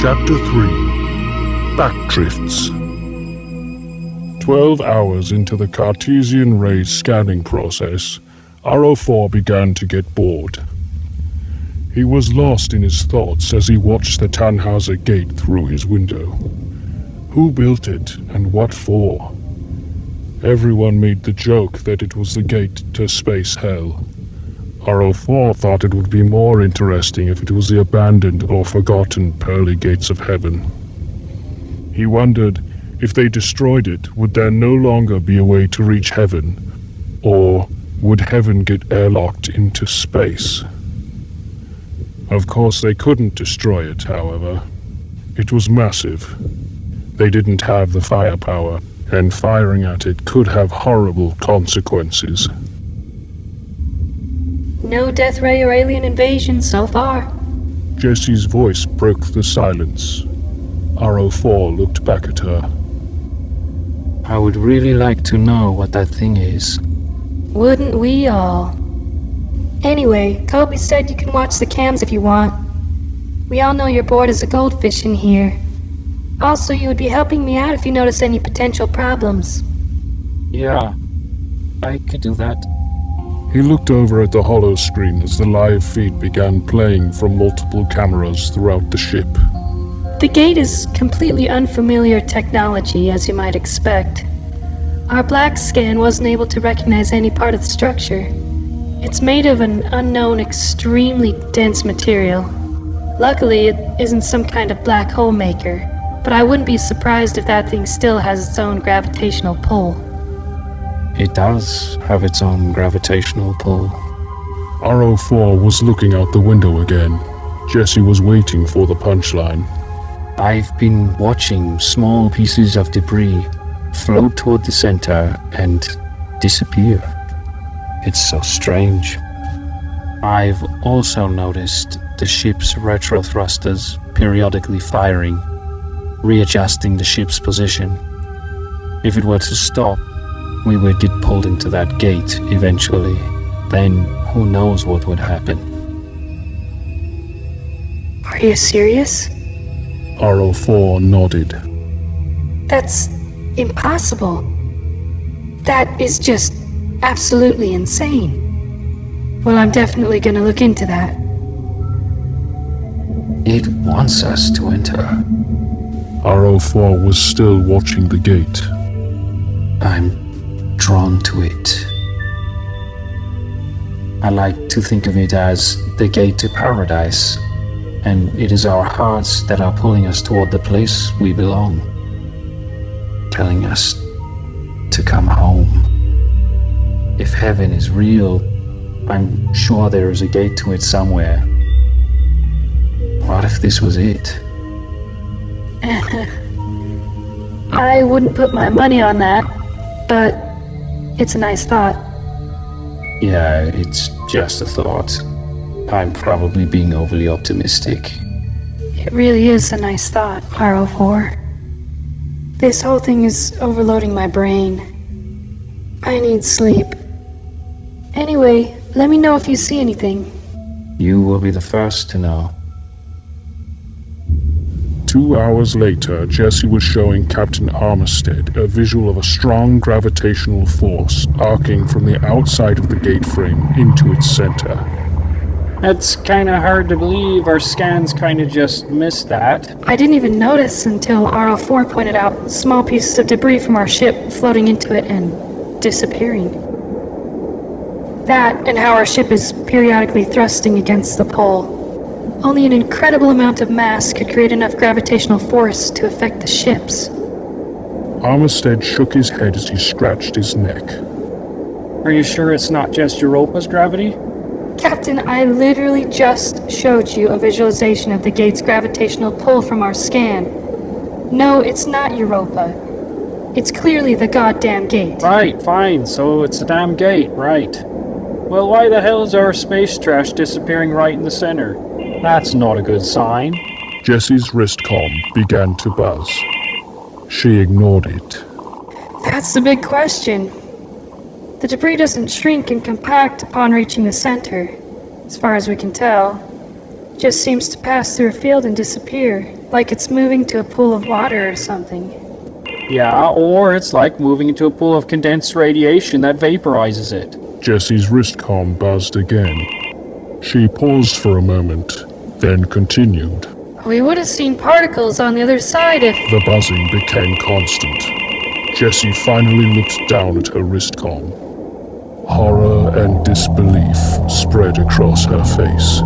Chapter 3 Backdrifts 12 hours into the Cartesian ray scanning process, R04 began to get bored. He was lost in his thoughts as he watched the Tannhäuser Gate through his window. Who built it, and what for? Everyone made the joke that it was the gate to space hell. R04 thought it would be more interesting if it was the abandoned or forgotten pearly gates of heaven. He wondered, if they destroyed it, would there no longer be a way to reach heaven? Or would heaven get airlocked into space? Of course they couldn't destroy it, however. It was massive. They didn't have the firepower, and firing at it could have horrible consequences. No death ray or alien invasion so far. Jessie's voice broke the silence. R04 looked back at her. I would really like to know what that thing is. Wouldn't we all? Anyway, Kobe said you can watch the cams if you want. We all know you're bored as a goldfish in here. Also, you would be helping me out if you notice any potential problems. Yeah, I could do that. He looked over at the hollow screen as the live feed began playing from multiple cameras throughout the ship. The gate is completely unfamiliar technology, as you might expect. Our black scan wasn't able to recognize any part of the structure. It's made of an unknown, extremely dense material. Luckily, it isn't some kind of black hole maker, but I wouldn't be surprised if that thing still has its own gravitational pull. It does have its own gravitational pull. R04 was looking out the window again. Jessie was waiting for the punchline. I've been watching small pieces of debris float toward the center and disappear. It's so strange. I've also noticed the ship's retro thrusters periodically firing, readjusting the ship's position. If it were to stop, we would get pulled into that gate eventually. Then who knows what would happen. Are you serious? R04 nodded. That's impossible. That is just absolutely insane. Well, I'm definitely gonna look into that. It wants us to enter. R04 was still watching the gate. I'm drawn to it. I like to think of it as the gate to paradise, and it is our hearts that are pulling us toward the place we belong, telling us to come home. If heaven is real, I'm sure there is a gate to it somewhere. What if this was it? I wouldn't put my money on that, but it's a nice thought. Yeah, it's just a thought. I'm probably being overly optimistic. It really is a nice thought, R04. This whole thing is overloading my brain. I need sleep. Anyway, let me know if you see anything. You will be the first to know. 2 hours later, Jessie was showing Captain Armistead a visual of a strong gravitational force arcing from the outside of the gate frame into its center. That's kinda hard to believe. Our scans kinda just missed that. I didn't even notice until R04 pointed out small pieces of debris from our ship floating into it and disappearing. That, and how our ship is periodically thrusting against the pole. Only an incredible amount of mass could create enough gravitational force to affect the ships. Armistead shook his head as he scratched his neck. Are you sure it's not just Europa's gravity? Captain, I literally just showed you a visualization of the gate's gravitational pull from our scan. No, it's not Europa. It's clearly the goddamn gate. Right, fine, so it's the damn gate, right. Well, why the hell is our space trash disappearing right in the center? That's not a good sign. Jessie's wristcom began to buzz. She ignored it. That's the big question. The debris doesn't shrink and compact upon reaching the center, as far as we can tell. Just seems to pass through a field and disappear, like it's moving to a pool of water or something. Yeah, or it's like moving into a pool of condensed radiation that vaporizes it. Jessie's wristcom buzzed again. She paused for a moment, then continued. We would have seen particles on the other side if... The buzzing became constant. Jessie finally looked down at her wristcom. Horror and disbelief spread across her face.